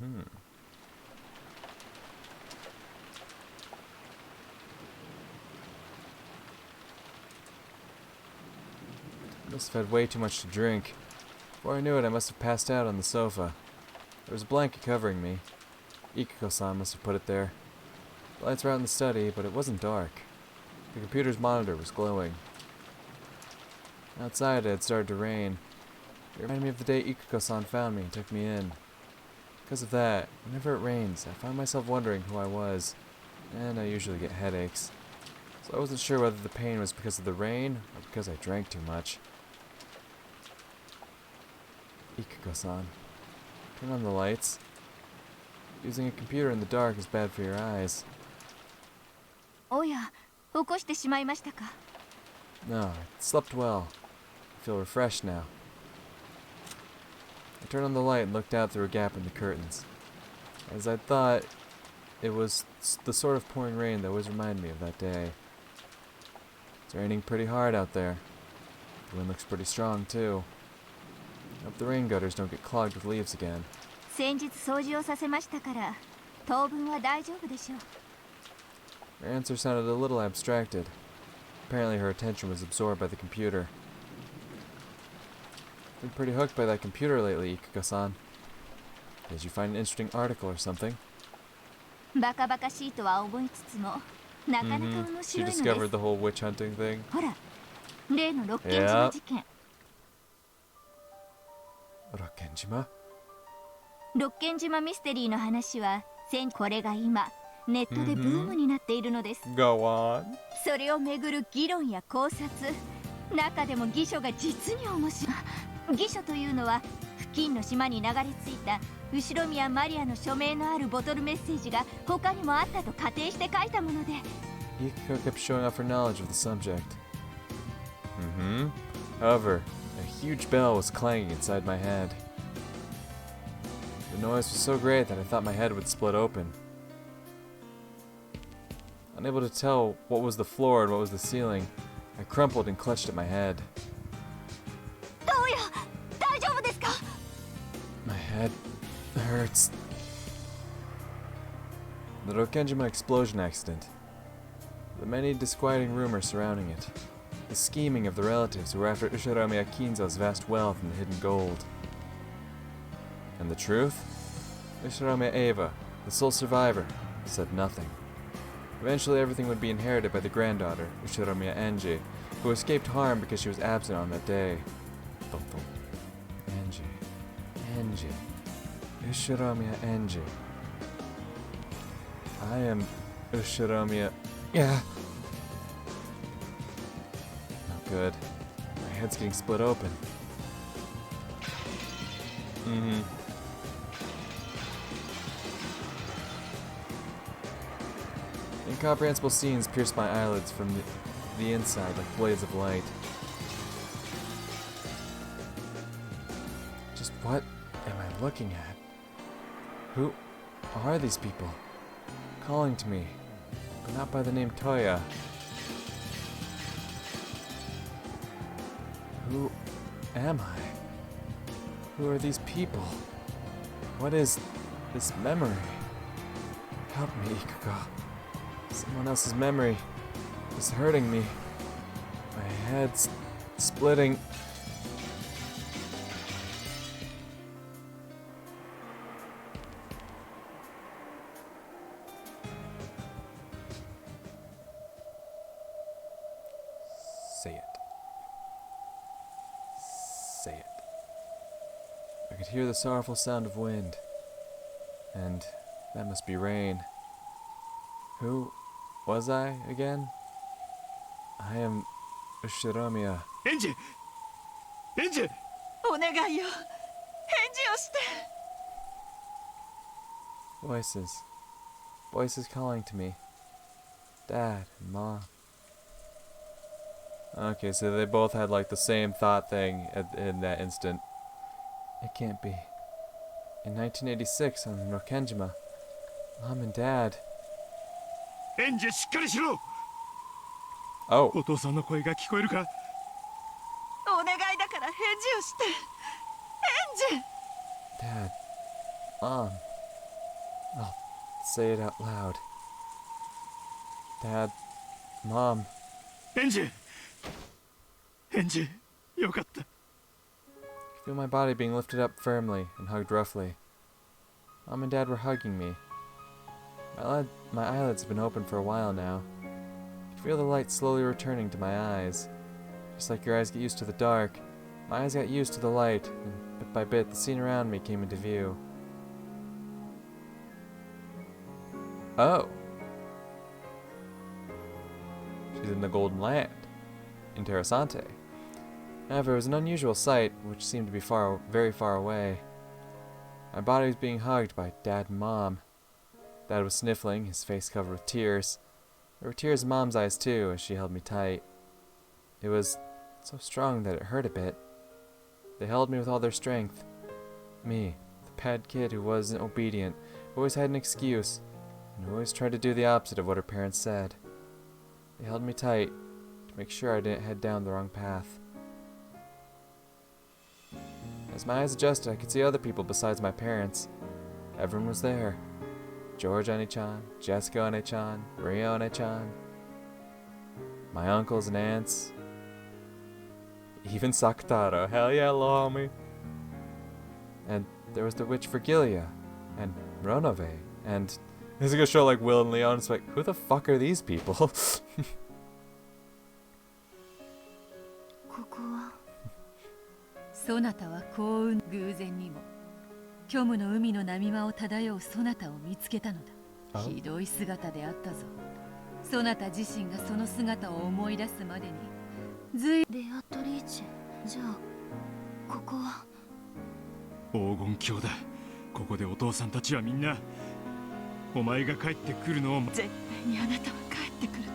Mm-hmm. Must have had way too much to drink. Before I knew it, I must have passed out on the sofa. There was a blanket covering me. Ikuko-san must have put it there. The lights were out in the study, but it wasn't dark. The computer's monitor was glowing. Outside, it had started to rain. It reminded me of the day Ikuko-san found me and took me in. Because of that, whenever it rains, I find myself wondering who I was, and I usually get headaches. So I wasn't sure whether the pain was because of the rain or because I drank too much. Ikuko-san, turn on the lights. Using a computer in the dark is bad for your eyes. Oh yeah, 起こしてしまいましたか? No, I slept well. I feel refreshed now. I turned on the light and looked out through a gap in the curtains. As I thought, it was the sort of pouring rain that always reminded me of that day. It's raining pretty hard out there. The wind looks pretty strong too. I hope the rain gutters don't get clogged with leaves again. 先日掃除をさせましたから、当分は大丈夫でしょう。Her answer sounded a little abstracted. Apparently her attention was absorbed by the computer. Been pretty hooked by that computer lately, Ikuko-san. Did you find an interesting article or something? バカバカしいとは思いつつも、なかなか面 She 白いの discovered です。the whole witch hunting thing. ほら、例の六軒島事件。Rokkenjima? 六軒島ミステリーの話は、これが今、ネットでブームになっているのです。Go on. それをめぐる議論や考察、中でも義書が実に面白い。義書というのは付近の島に流れ着いた後宮マリアの署名のあるボトルメッセージが他にもあったと仮定して書いたもので。Ikuko kept showing off her knowledge of the subject. However, a huge bell was clanging inside my head. The noise was so great that I thought my head would split open. Unable to tell what was the floor and what was the ceiling, I crumpled and clutched at my head. どうや、大丈夫ですか? My head hurts. The Rokkenjima explosion accident. The many disquieting rumors surrounding it. The scheming of the relatives who were after Ushiromiya Kinzo's vast wealth and the hidden gold. And the truth? Ushiromiya Eva, the sole survivor, said nothing. Eventually everything would be inherited by the granddaughter, Ushiromiya Ange, who escaped harm because she was absent on that day. Ange. Ushiromiya Ange. I am Ushiromiya. Yeah. Not good. My head's getting split open. Incomprehensible scenes pierced my eyelids from the inside like blades of light. Just what am I looking at? Who are these people? Calling to me, but not by the name Toya. Who am I? Who are these people? What is this memory? Help me, Ikuko. Someone else's memory is hurting me. My head's splitting. Say it. Say it. I could hear the sorrowful sound of wind. And that must be rain. Who was I again? I am Ushiromiya. Ange! Ange! お願いよ、返事をして。Voices. Voices calling to me. Dad and Mom. Okay, so they both had like the same thought thing in that instant. It can't be. In 1986 on Rokkenjima, Mom and Dad. Ange, しっかりしろ! Oh. お父さんの声が聞こえるか? お願いだから返事をして。エンジェ! Dad. Mom. I'll say it out loud. Dad, Mom. エンジよかった。 I feel my body being lifted up firmly and hugged roughly. Mom and Dad were hugging me. My eyelids have been open for a while now. I can feel the light slowly returning to my eyes. Just like your eyes get used to the dark, my eyes got used to the light, and bit by bit the scene around me came into view. Oh. She's in the Golden Land. Interessante. However, it was an unusual sight, which seemed to be very far away. My body was being hugged by Dad and Mom. Dad was sniffling, his face covered with tears. There were tears in Mom's eyes too, as she held me tight. It was so strong that it hurt a bit. They held me with all their strength. Me, the bad kid who wasn't obedient, who always had an excuse, and who always tried to do the opposite of what her parents said. They held me tight to make sure I didn't head down the wrong path. As my eyes adjusted, I could see other people besides my parents. Everyone was there. George One-chan, Jessica One-chan, Maria One-chan, my uncles and aunts, even Sakataro. Hell yeah, little homie. And there was the witch Virgilia, and Ronove, and this is gonna show like Will and Leon. It's like, who the fuck are these people? ここはそなたは幸運偶然にも虚無の海の波間を漂うそなたを見つけたのだ。ひどい姿であったぞ。そなた自身がその姿を思い出すまでにずいベアトリーチェ。じゃあここは黄金鏡だ。ここでお父さんたちはみんなお前が帰ってくるのを絶対にあなたは帰ってくると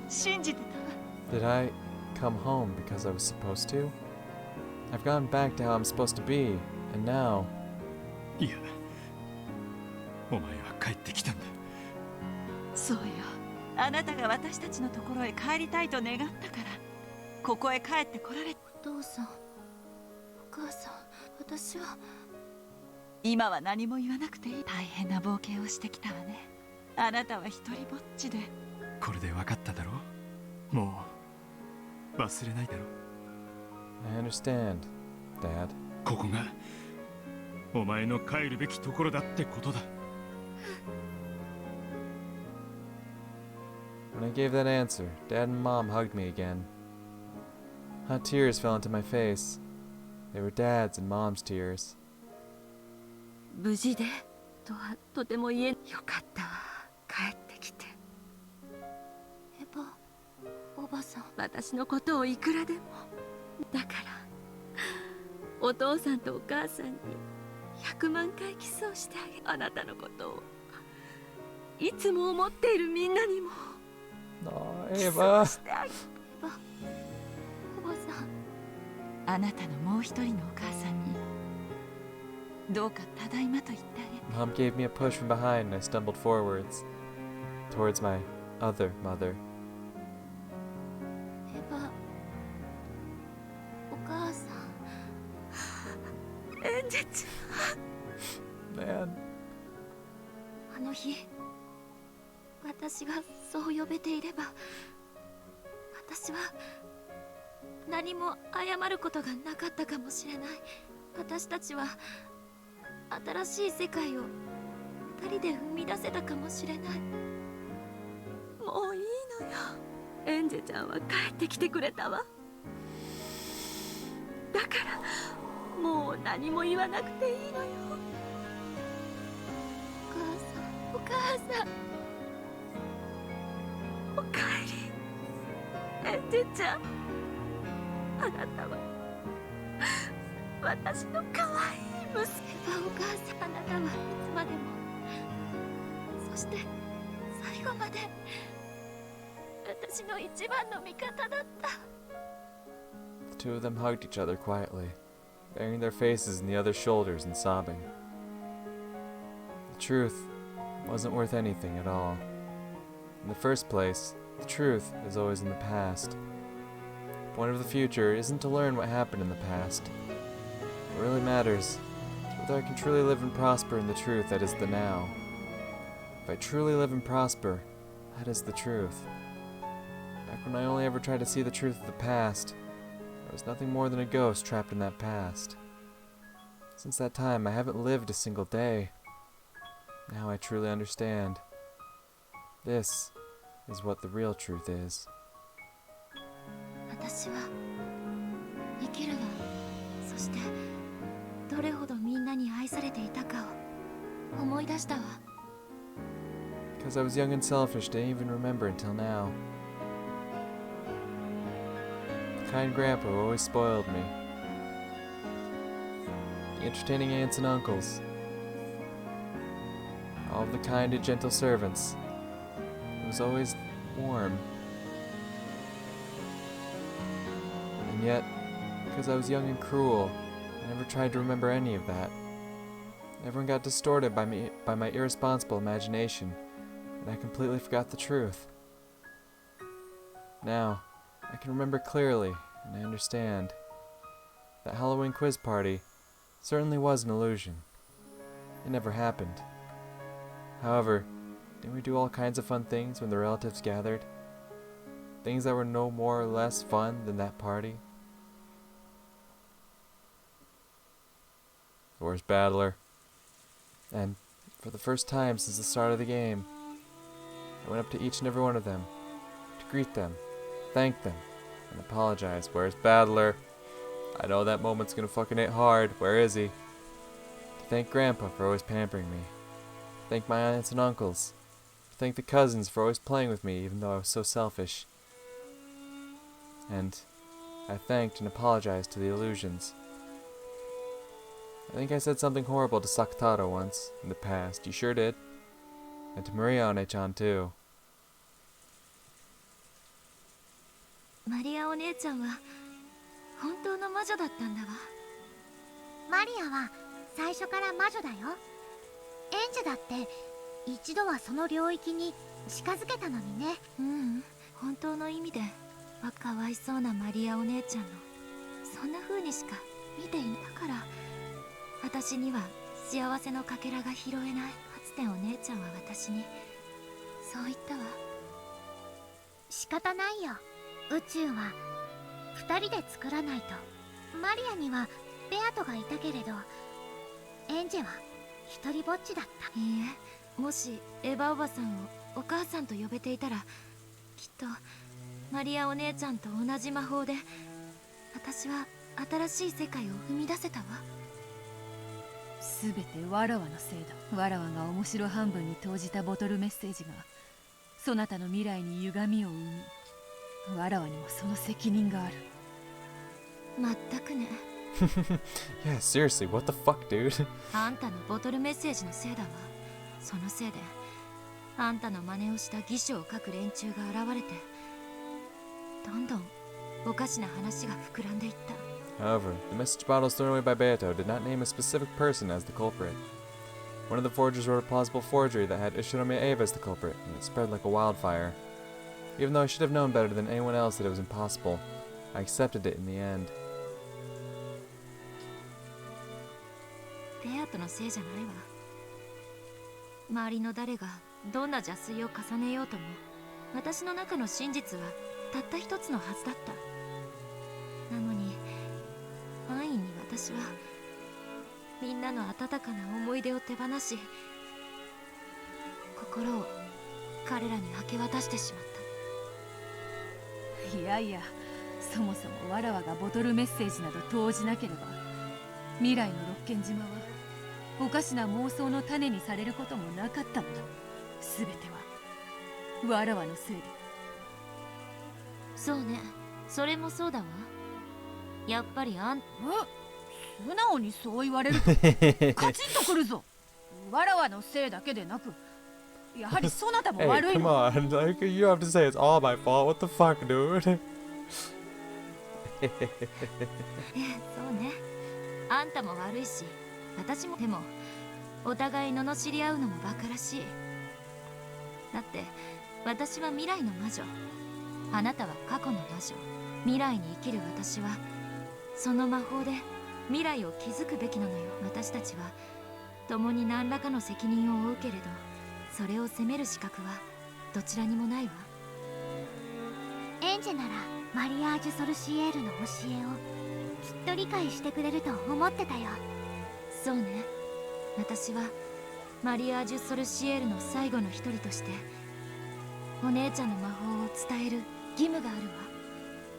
信じてた。 Did I come home because I was supposed to? I've gone back to how I'm supposed to be, and now... いや、お前は帰ってきたんだ。そうよ。あなたが私たちのところへ帰りたいと願ったからここへ帰ってこられ。お父さん、お母さん、私は今は何も言わなくていい。大変な冒険をしてきたわね。あなたは一人ぼっちで。これで分かっただろう。もう忘れないだろう。 I understand, Dad. ここがお前の帰るべきところだってことだ。 When I gave that answer, Dad and Mom hugged me again. Hot tears fell into my face. They were Dad's and Mom's tears. 無事でとはとても言えよかったわ。帰ってきて。エヴァ、おばさん。私のことをいくらでも。だからお父さんとお母さんに100万回キスをしてあげる。あなたのことをいつも思っているみんなにも No, キスを Eva. してあげる。エヴァ、おばさん。あなたのもう一人のお母さんにどうかただいまと言ってあげ Mom gave me a push from behind and I stumbled forwards, towards my other mother. エヴァ、お母さん。エンジェち Man. あの日、私がそう呼べていれば、私は何も謝ることがなかったかもしれない。私たちは新しい世界を二人で生み出せたかもしれない。もういいのよ。エンジェちゃんは帰ってきてくれたわ。だからもう何も言わなくていいのよ。お母さん、おかえりエンジェちゃん。あなたは私の可愛い娘。エヴァ、お母さん、あなたはいつまでも、そして最後まで私の一番の味方だった。 The two of them hugged each other quietly, burying their faces in the other's shoulders and sobbing. The truth wasn't worth anything at all. In the first place, the truth is always in the past. The point of the future isn't to learn what happened in the past. What really matters is whether I can truly live and prosper in the truth that is the now. If I truly live and prosper, that is the truth. Back when I only ever tried to see the truth of the past, I was nothing more than a ghost trapped in that past. Since that time, I haven't lived a single day. Now I truly understand. This is what the real truth is. 私は生きるわ。そしてどれほどみんなに愛されていたかを思い出したわ。 Because I was young and selfish, didn't even remember until now. The kind grandpa who always spoiled me. The entertaining aunts and uncles. All of the kind and gentle servants. It was always warm. And yet, because I was young and cruel, I never tried to remember any of that. Everyone got distorted by my irresponsible imagination, and I completely forgot the truth. Now, I can remember clearly, and I understand. That Halloween quiz party certainly was an illusion. It never happened. However, didn't we do all kinds of fun things when the relatives gathered? Things that were no more or less fun than that party? Forest Battler. And for the first time since the start of the game, I went up to each and every one of them to greet them, thank them, and apologize. Where's Battler? I know that moment's gonna fucking hit hard. Where is he? To thank Grandpa for always pampering me. Thank my aunts and uncles. Thank the cousins for always playing with me even though I was so selfish. And I thanked and apologized to the illusions. I think I said something horrible to Sakataro once, in the past. You sure did. And to Maria-one-chan too. マリアお姉ちゃんは本当の魔女だったんだわ。マリアは最初から魔女だよ。エンジェだって一度はその領域に近づけたのにね。本当の意味でかわいそうなマリアお姉ちゃんのそんな風にしか見ていなから、私には幸せのかけらが拾えない。かつてお姉ちゃんは私にそう言ったわ。仕方ないよ。宇宙は2人で作らないと。マリアにはベアトがいたけれど、エンジェは一人ぼっちだった。いいえ、もしエヴァおばさんをお母さんと呼べていたら、きっとマリアお姉ちゃんと同じ魔法で私は新しい世界を生み出せたわ。すべてわらわのせいだ。わらわが面白半分に投じたボトルメッセージがそなたの未来に歪みを生み、わらわにもその責任がある。まったくね。Yeah, seriously, what the fuck, dude? あんたのボトルメッセージのせいだわ。そのせいであんたの真似をした偽書を書く連中が現れて、どんどんおかしな話が膨らんでいった。However, the message bottles thrown away by Beato did not name a specific person as the culprit. One of the forgers wrote a plausible forgery that had Ushinomiya Eva as the culprit, and it spread like a wildfire. Even though I should have known better than anyone else that it was impossible, I accepted it in the end. ベアトのせいじゃないわ。周りの誰がどんな邪推を重ねようとも、私の中の真実はたった一つのはずだった。なのに安易に私はみんなの温かな思い出を手放し、心を彼らに明け渡してしまった。いやいや、そもそもわらわがボトルメッセージなど投じなければ、未来の六軒島はおかしな妄想の種にされることもなかったのだ。すべてはわらわのせいで。そうね、それもそうだわ。やっぱり素直にそう言われるとカチンとくるぞ。わらわのせいだけでなく、やはりそなたも Hey, 悪い come の。on. Like, you have to say it's all my fault. What the fuck, dude? そうね、あんたも悪いし私も。でもお互い罵り合うのもバカらしい。だって私は未来の魔女、あなたは過去の魔女。未来に生きる私はその魔法で未来を築くべきなのよ。私たちは共に何らかの責任を負うけれど、それを責める資格はどちらにもないわ。エンジェならマリアージュ・ソルシエールの教えをきっと理解してくれると思ってたよ。そうね、私はマリアージュ・ソルシエールの最後の一人としてお姉ちゃんの魔法を伝える義務があるわ。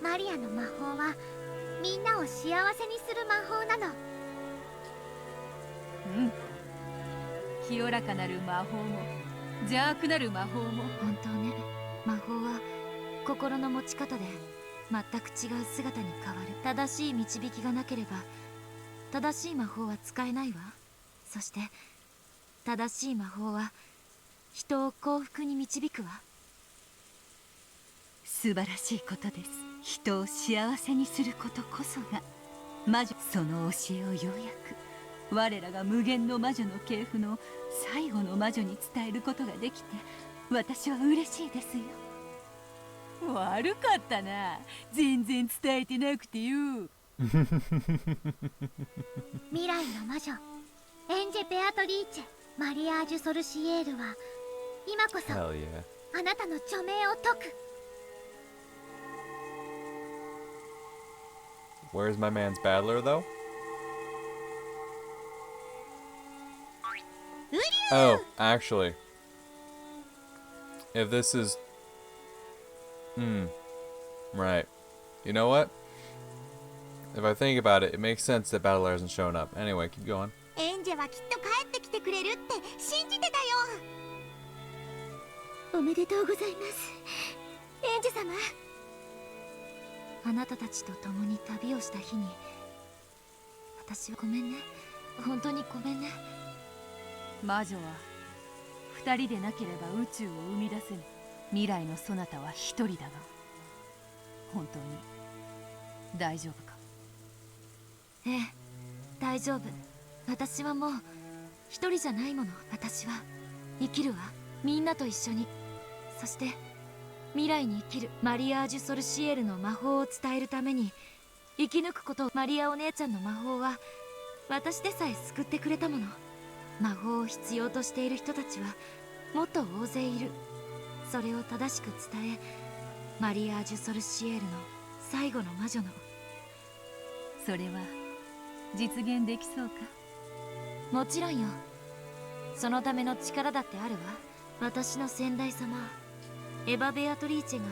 マリアの魔法はみんなを幸せにする魔法なの。うん。清らかなる魔法も邪悪なる魔法も。本当ね、魔法は心の持ち方で全く違う姿に変わる。正しい導きがなければ正しい魔法は使えないわ。そして正しい魔法は人を幸福に導くわ。素晴らしいことです。人を幸せにすることこそが魔女。その教えをようやく我らが無限の魔女の系譜の最後の魔女に伝えることができて、私は嬉しいですよ。悪かったな、全然伝えてなくてよ。未来の魔女エンジェ・ベアトリーチェ・マリアージュ・ソルシエールは今こそ Hell yeah. あなたの著名を解く。 Where's my man's battler, though? Oh, actually. If this is... Right. You know what? If I think about it, it makes sense that battler hasn't shown up. Anyway, keep going. エンジェはきっと帰ってきてくれるって信じてたよ。おめでとうございます、エンジェ様。あなたたちと共に旅をした日に私はごめんね、本当にごめんね。魔女は二人でなければ宇宙を生み出せぬ。未来のそなたは一人だが、本当に大丈夫か？ええ、大丈夫。私はもう一人じゃないもの。私は生きるわ、みんなと一緒に。そして未来に生きるマリアージュ・ソルシエールの魔法を伝えるために生き抜くことを。マリアお姉ちゃんの魔法は私でさえ救ってくれたもの。魔法を必要としている人たちはもっと大勢いる。それを正しく伝え、マリアージュ・ソルシエールの最後の魔女の。それは実現できそうか？もちろんよ。そのための力だってあるわ。私の先代様エヴァ・ベアトリーチェが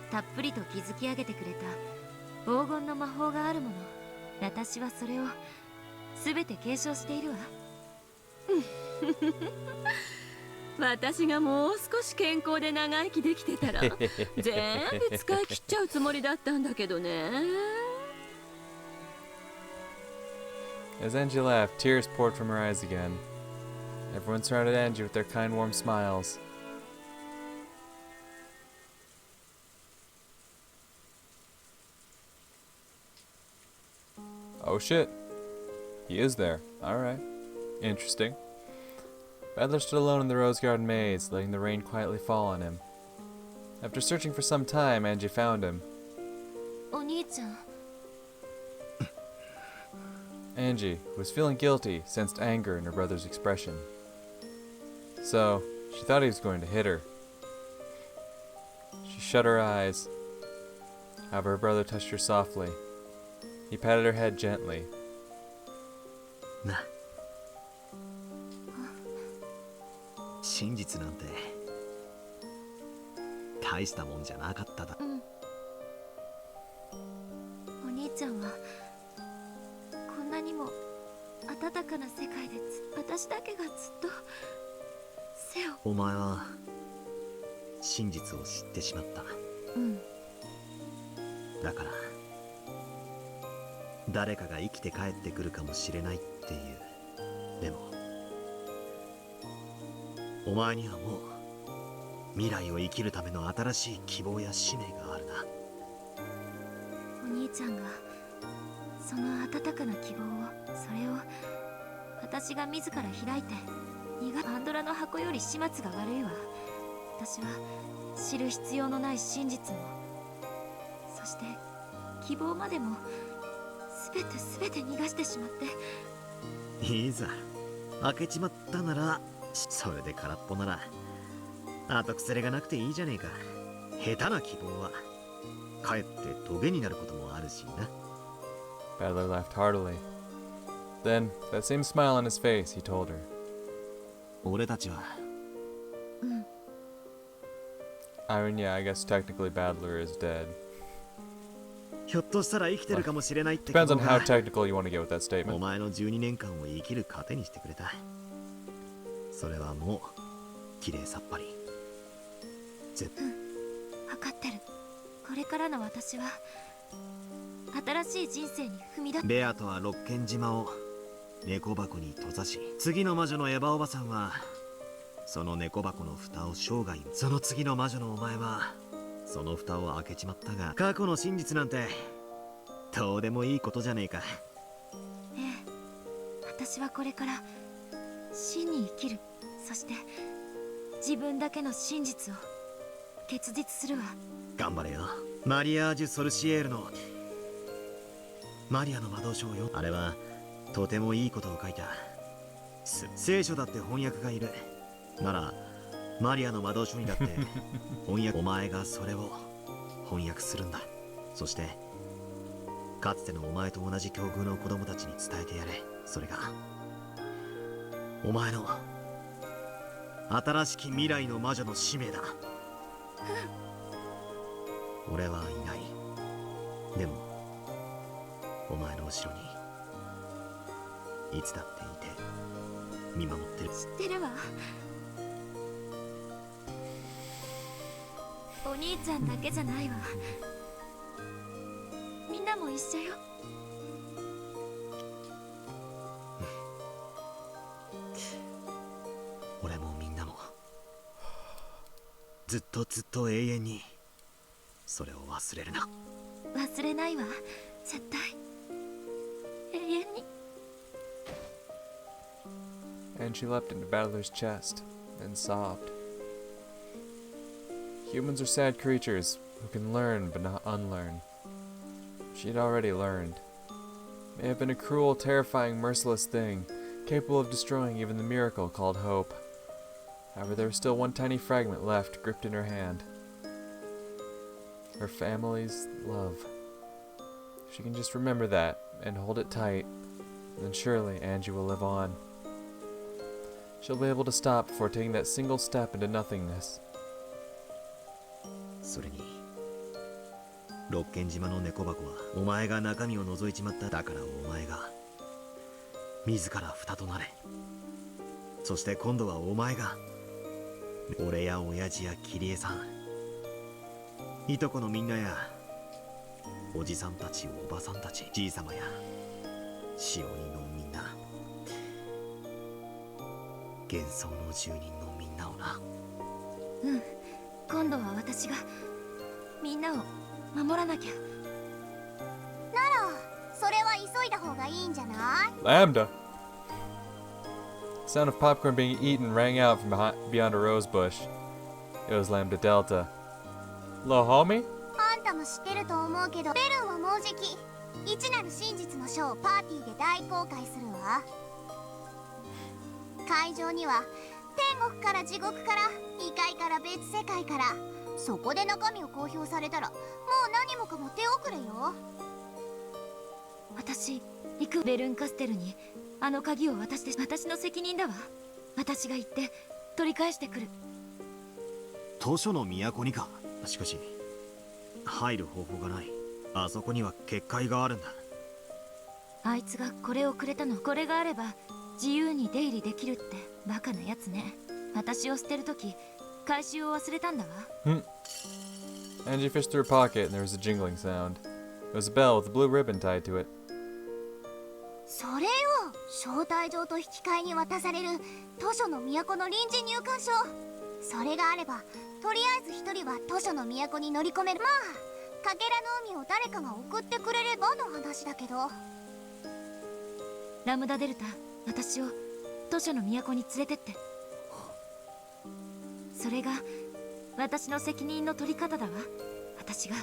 たっぷりと築き上げてくれた黄金の魔法があるもの。私はそれを全て継承しているわ。私がもう少し健康で長生きできてたら全部使い切っちゃうつもりだったんだけどね。 As Angie laughed, tears poured from her eyes again. Everyone surrounded Angie with their kind, warm smiles. Oh shit. He is there. Alright. Interesting. Battler stood alone in the rose garden maze, letting the rain quietly fall on him. After searching for some time, Angie found him. お兄ちゃん。 Angie, who was feeling guilty, sensed anger in her brother's expression. So, she thought he was going to hit her. She shut her eyes. However, her brother touched her softly. He patted her head gently. な、真実なんて大したもんじゃなかっただ。お兄ちゃんはこんなにも温かな世界で私だけがずっと背を。お前は真実を知ってしまった。だから誰かが生きて帰ってくるかもしれないっていう。でもお前にはもう未来を生きるための新しい希望や使命があるな。お兄ちゃんがその温かな希望を、それを私が自ら開いてパンドラの箱より始末が悪いわ。私は知る必要のない真実も、そして希望までも全て逃がしてしまって。いいざ開けちまったならそれで空っぽなら後腐れがなくていいじゃねえか。下手な希望はかえってトゲになることもあるしな。 Battler laughed heartily. Then, that same smile on his face, he told her. 俺たちは I mean, yeah, I guess technically Battler is dead. ひょっとしたら生きてるかもしれないって希 Depends 望 on how が technical you want to get with that お statement. 前の12年間を生きる糧にしてくれた。それはもうきれいさっぱり。分かってる。これからの私は新しい人生に踏み出す。ベアとは六軒島を猫箱に閉ざし、次の魔女のエヴァおばさんはその猫箱の蓋を生涯、その次の魔女のお前はその蓋を開けちまったが、過去の真実なんてどうでもいいことじゃねえか。ええ、私はこれから真に生きる。そして自分だけの真実を結実するわ。頑張れよ。マリアージュ・ソルシエールのマリアの魔導書をあれはとてもいいことを書いた。聖書だって翻訳がいるなら、マリアの魔導書にだって翻訳お前がそれを翻訳するんだ。そしてかつてのお前と同じ境遇の子供たちに伝えてやれ。それがお前の新しき未来の魔女の使命だ。俺はいない。でもお前の後ろにいつだっていて見守ってる。知ってるわ。お兄ちゃんだけじゃないわ。みんなも一緒よ。俺もみんなもずっとずっと永遠にそれを忘れるな。忘れないわ、絶対。永遠に。 And she leapt into Battler's chest, then sobbed. Humans are sad creatures who can learn but not unlearn. She had already learned. It may have been a cruel, terrifying, merciless thing, capable of destroying even the miracle called hope. However, there was still one tiny fragment left, gripped in her hand. Her family's love. If she can just remember that and hold it tight, then surely Angie will live on. She'll be able to stop before taking that single step into nothingness. それに六軒島の猫箱はお前が中身を覗いちまった。だからお前が自ら蓋となれ。そして今度はお前が俺や親父やキリエさん、いとこのみんなやおじさんたちおばさんたち、じいさまやしおりのみんな、幻想の住人のみんなをな。うん、今度は私がみんなを守らなきゃ。ならそれは急いだ方がいいんじゃない？ Lambda! The sound of popcorn being eaten rang out from beyond a rose bush. It was Lambda Delta. Lo homie? あんたも知ってると思うけど、ベルンはもうじき一なる真実の書をパーティーで大公開するわ。会場には天国から地獄から異界から別世界から、そこで中身を公表されたらもう何もかも手遅れよ。私行く。ベルンカステルにあの鍵を渡して。私の責任だわ。私が行って取り返してくる。図書の都にか。しかし入る方法がない。あそこには結界があるんだ。あいつがこれをくれたの。これがあれば自由に出入りできるって。バカなやつね。私を捨てるとき回収を忘れたんだわ。Angie fished through her pocket and there was a jingling sound. It was a bell with a blue ribbon tied to it. それよ、招待状と引き換えに渡される図書の都の臨時入館証。それがあればとりあえず一人は図書の都に乗り込める。まあかけらの海を誰かが送ってくれればの話だけど。ラムダデルタ、私を図書の都に連れてって。それが私の責任の取り方だわ。私が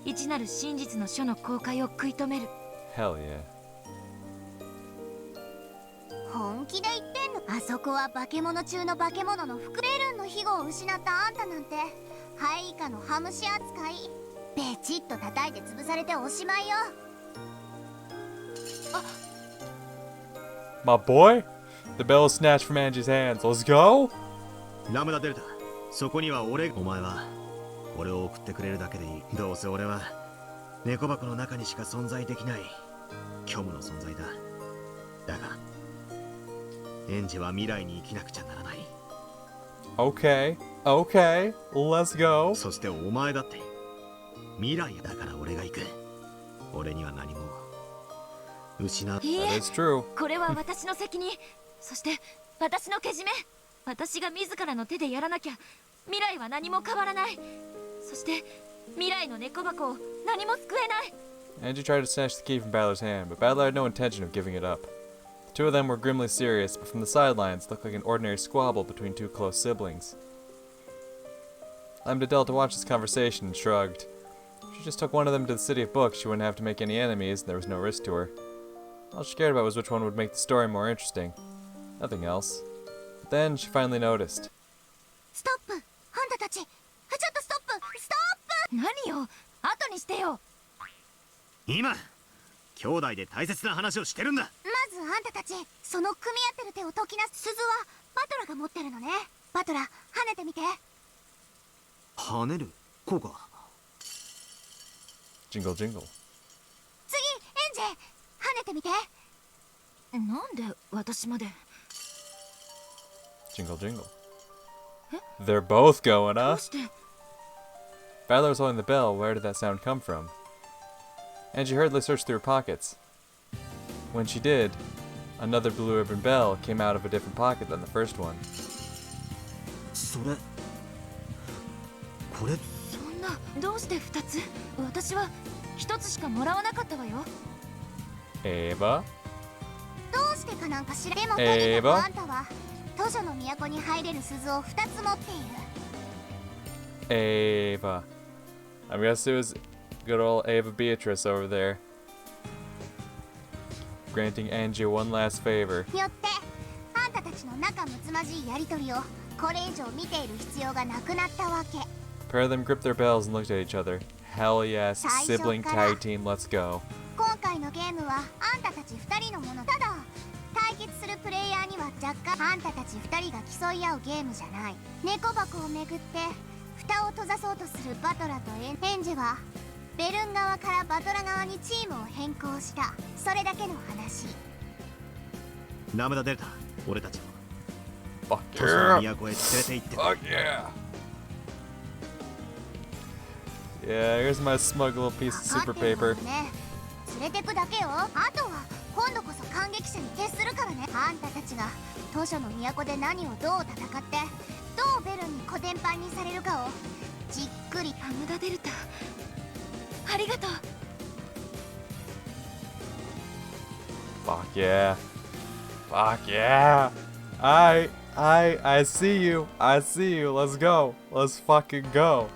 一なる真実の書の公開を食い止める。 Hell yeah. 本気で言ってんの？あそこは化け物中の化け物のベルンの庇護を失ったあんたなんてハイ以下のハムシ扱い。ベチッと叩いて潰されておしまいよ。 My boy? The bell is snatched from Angie's hands. Let's go! ラムダデルタ、そこにはお前は俺を送ってくれるだけでいい。どうせ俺は猫箱の中にしか存在できない虚無の存在だ。だがエンジは未来に生きなくちゃならない。 Okay, okay, let's go. そしてお前だって未来だから俺が行く。俺には何も失う。いい That え、 is true. これは私の責任。そして私のけじめ。私が自らの手でやらなきゃ未来は何も変わらない。そして未来の猫箱を何も救えない。 Angie tried to snatch the key from Balor's hand, but Balor had no intention of giving it up. The two of them were grimly serious, but from the sidelines it looked like an ordinary squabble between two close siblings. Lambda Delta watched this conversation and shrugged. If she just took one of them to the City of Books, she wouldn't have to make any enemies, and there was no risk to her. All she cared about was which one would make the story more interesting. Nothing else. But then she finally noticed. ストップ、あんたたち。ちょっとストップ、ストップ。何よ、後にしてよ。今兄弟で大切な話をしてるんだ。まずあんたたち、その組み合ってる手を解きなす。鈴はバトラが持ってるのね。バトラ、跳ねてみて。跳ねるこうか。 Jingle jingle. 次、エンジェ、跳ねてみて。なんで私まで。 Jingle jingle. They're both going, ど huh? うして。 Balor was holding the bell. Where did that sound come from? Angie hurriedly searched through her pockets. When she did, another blue ribbon bell came out of a different pocket than the first one. それこれそんな、どうして2つ。私は1つしかもらわなかったわよ。 Ava? どうしてかなんか知ら。でもとにかくあんたは図書の都に入れる鈴を2つ持っている。 Ava. I'm guessing it was good old Ava Beatrice over there. Granting Angie one last favor. よってあんたたちの仲睦まじいやりとりをこれ以上見ている必要がなくなったわけ。 The pair of them gripped their bells and looked at each other. Hell yes, sibling tag team, let's go. 今回のゲームはあんたたち2人のもの。ただ対決するプレイヤーには若干あんたたち2人が競い合うゲームじゃない。猫箱をめぐって蓋を閉ざそうとするバトラとエンジはベルン側からバトラ側にチームを変更した。それだけの話。ラムダデルタ、俺たちを Fuck 図書の yeah! 都へ連れて行って。 Fuck yeah! Yeah, here's my smug little piece of 分か super ってるわ paper. ね。連れてくだけよ。あとは今度こそ感激者に徹するからね。あんたたちが図書の都で何をどう戦ってどうベルンにコテンパンにされるかをじっくり。ラムダデルタ、ありがとう。 Fuck yeah. Fuck yeah. I see you. I see you. Let's go. Let's fucking go.